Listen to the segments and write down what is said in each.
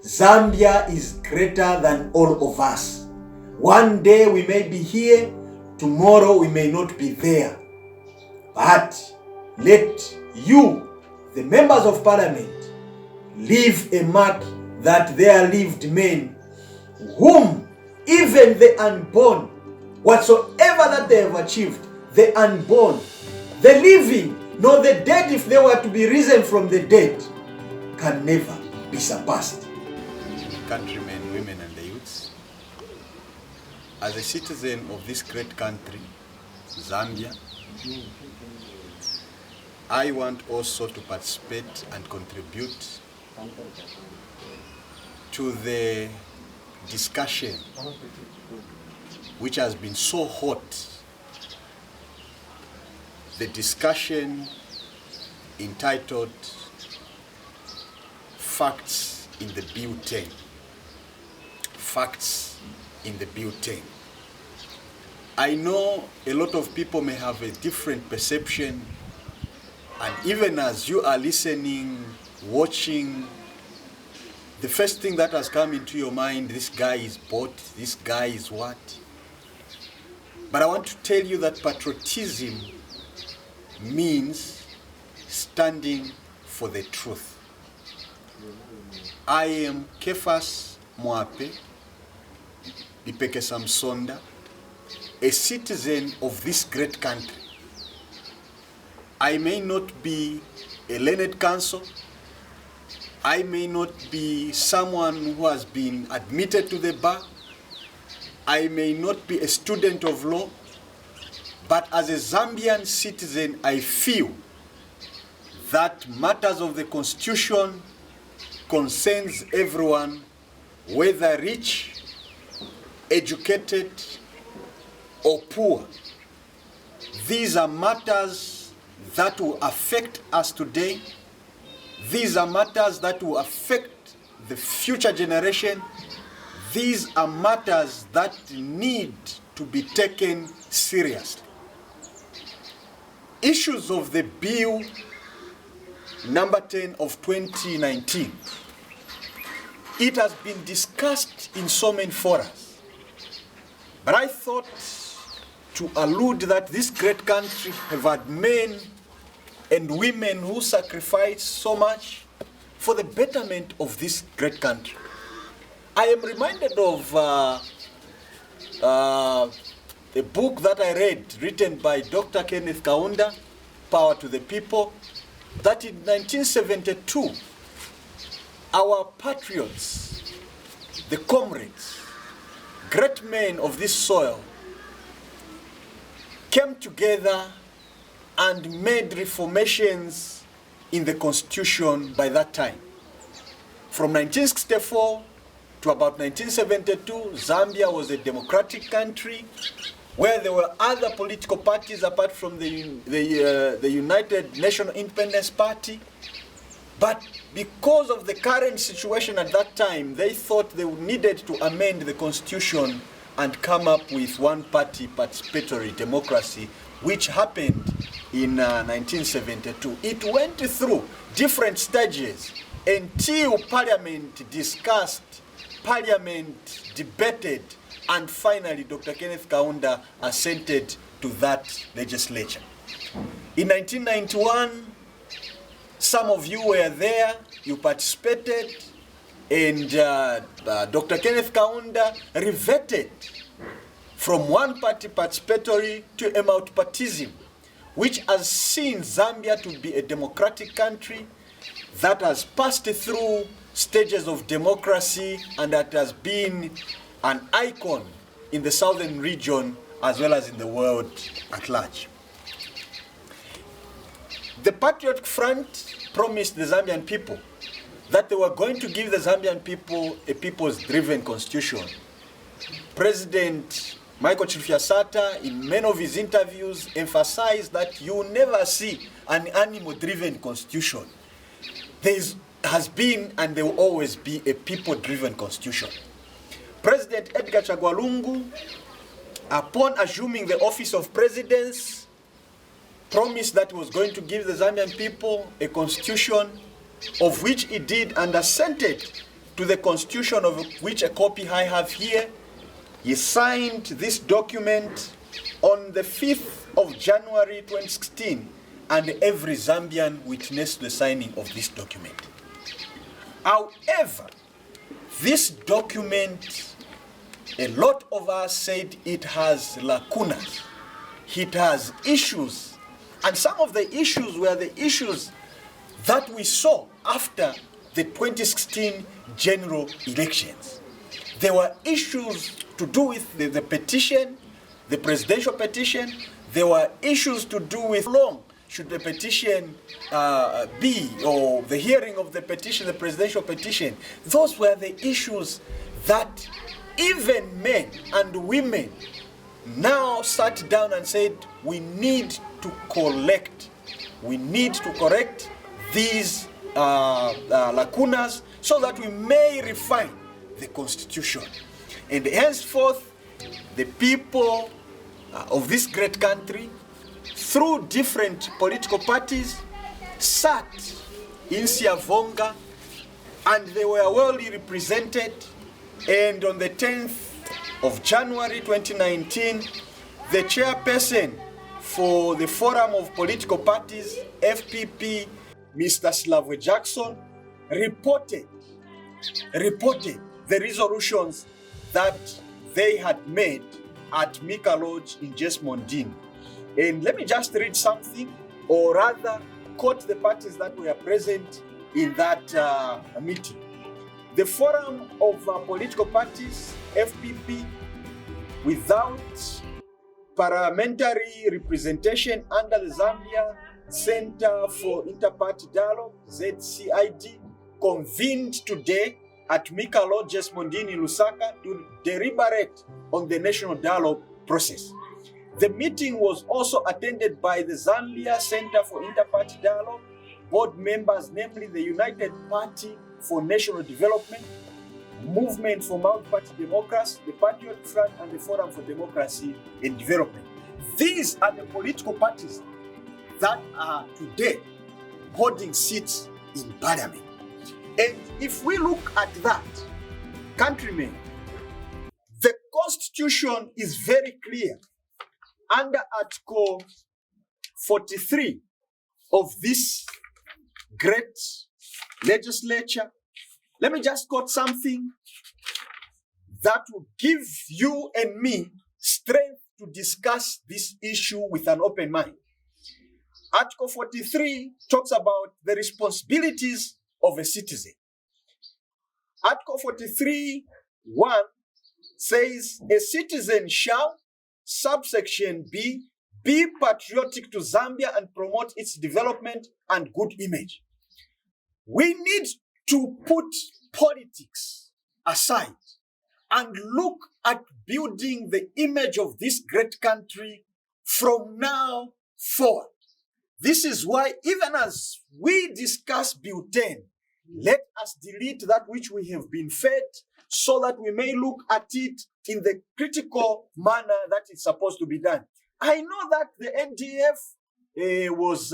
Zambia is greater than all of us. One day we may be here, tomorrow we may not be there. But let you, the members of parliament, leave a mark that there lived men whom even the unborn, whatsoever that they have achieved, the unborn, the living, nor the dead, if they were to be risen from the dead, can never be surpassed. Countrymen, women and the youths, as a citizen of this great country, Zambia, I want also to participate and contribute to the discussion which has been so hot, the discussion entitled Facts in the Bill 10. Facts in the Bill 10. I know a lot of people may have a different perception, and even as you are listening, watching, the first thing that has come into your mind, this guy is bought, this guy is what? But I want to tell you that patriotism means standing for the truth. I am Cephas Mwape, Ipeke Samsonda, a citizen of this great country. I may not be a learned counsel. I may not be someone who has been admitted to the bar. I may not be a student of law. But as a Zambian citizen, I feel that matters of the Constitution concerns everyone, whether rich, educated, or poor. These are matters that will affect us today. These are matters that will affect the future generation. These are matters that need to be taken seriously. Issues of the Bill number 10 of 2019. It has been discussed in so many forums. But I thought to allude that this great country have had men and women who sacrifice so much for the betterment of this great country. I am reminded of a book that I read, written by Dr. Kenneth Kaunda, Power to the People, that in 1972, our patriots, the comrades, great men of this soil, came together and made reformations in the Constitution by that time. From 1964 to about 1972, Zambia was a democratic country where there were other political parties apart from the United National Independence Party. But because of the current situation at that time, they thought they needed to amend the Constitution and come up with one-party participatory democracy, which happened in 1972. It went through different stages until Parliament discussed, Parliament debated, and finally Dr. Kenneth Kaunda assented to that legislature. In 1991, some of you were there, you participated, and Dr. Kenneth Kaunda reverted from one-party participatory to a multi-partyism, which has seen Zambia to be a democratic country that has passed through stages of democracy and that has been an icon in the southern region as well as in the world at large. The Patriotic Front promised the Zambian people that they were going to give the Zambian people a people's-driven constitution. President Michael Chilufya-Sata, in many of his interviews, emphasized that you will never see an animal-driven constitution. There has been and there will always be a people-driven constitution. President Edgar Chagwa Lungu, upon assuming the office of presidency, promised that he was going to give the Zambian people a constitution, of which he did and assented to the Constitution, of which a copy I have here. He signed this document on the 5th of January 2016, and every Zambian witnessed the signing of this document. However, this document, a lot of us said it has lacunas, it has issues, and some of the issues were the issues that we saw after the 2016 general elections. There were issues to do with the petition, the presidential petition. There were issues to do with how long should the petition be, or the hearing of the petition, the presidential petition. Those were the issues that even men and women now sat down and said, we need to correct these lacunas so that we may refine the Constitution. And henceforth, the people of this great country, through different political parties, sat in Siavonga, and they were well represented. And on the 10th of January 2019, the chairperson for the Forum of Political Parties, FPP, Mr. Slavwe Jackson, reported the resolutions that they had made at Mika Lodge in Jesmondini. And let me just read something, or rather quote the parties that were present in that meeting. The Forum of Political Parties, FPP, without parliamentary representation under the Zambia Center for Inter-Party Dialogue, ZCID, convened today at Mika Lodge, Jesmondini, Lusaka, to deliberate on the national dialogue process. The meeting was also attended by the Zambia Center for Inter-Party Dialogue board members, namely the United Party for National Development, Movement for Multi-Party Democracy, the Patriot Front, and the Forum for Democracy and Development. These are the political parties that are today holding seats in parliament. And if we look at that, countrymen, the Constitution is very clear. Under Article 43 of this great legislature, let me just quote something that will give you and me strength to discuss this issue with an open mind. Article 43 talks about the responsibilities of a citizen. Article 43(1) says, a citizen shall, subsection B, be patriotic to Zambia and promote its development and good image. We need to put politics aside and look at building the image of this great country from now forward. This is why, even as we discuss Bill 10, let us delete that which we have been fed so that we may look at it in the critical manner that it's supposed to be done. I know that the NDF was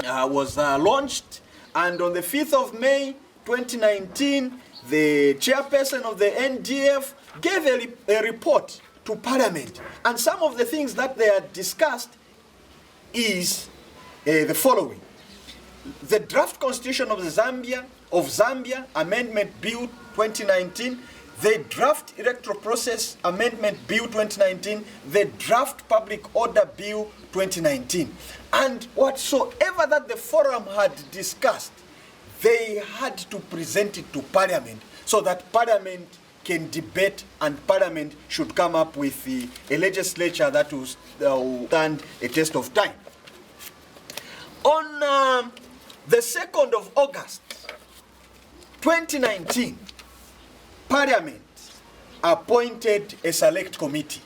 launched, and on the 5th of May 2019, the chairperson of the NDF gave a report to Parliament. And some of the things that they had discussed is the following. The draft constitution of Zambia, Amendment Bill 2019, the draft electoral process amendment Bill 2019, the draft public order Bill 2019. And whatsoever that the forum had discussed, they had to present it to Parliament so that Parliament can debate, and Parliament should come up with a legislature that will stand a test of time. On the 2nd of August 2019, Parliament appointed a select committee.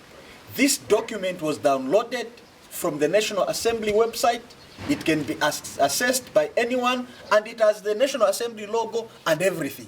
This document was downloaded from the National Assembly website. It can be accessed by anyone, and it has the National Assembly logo and everything.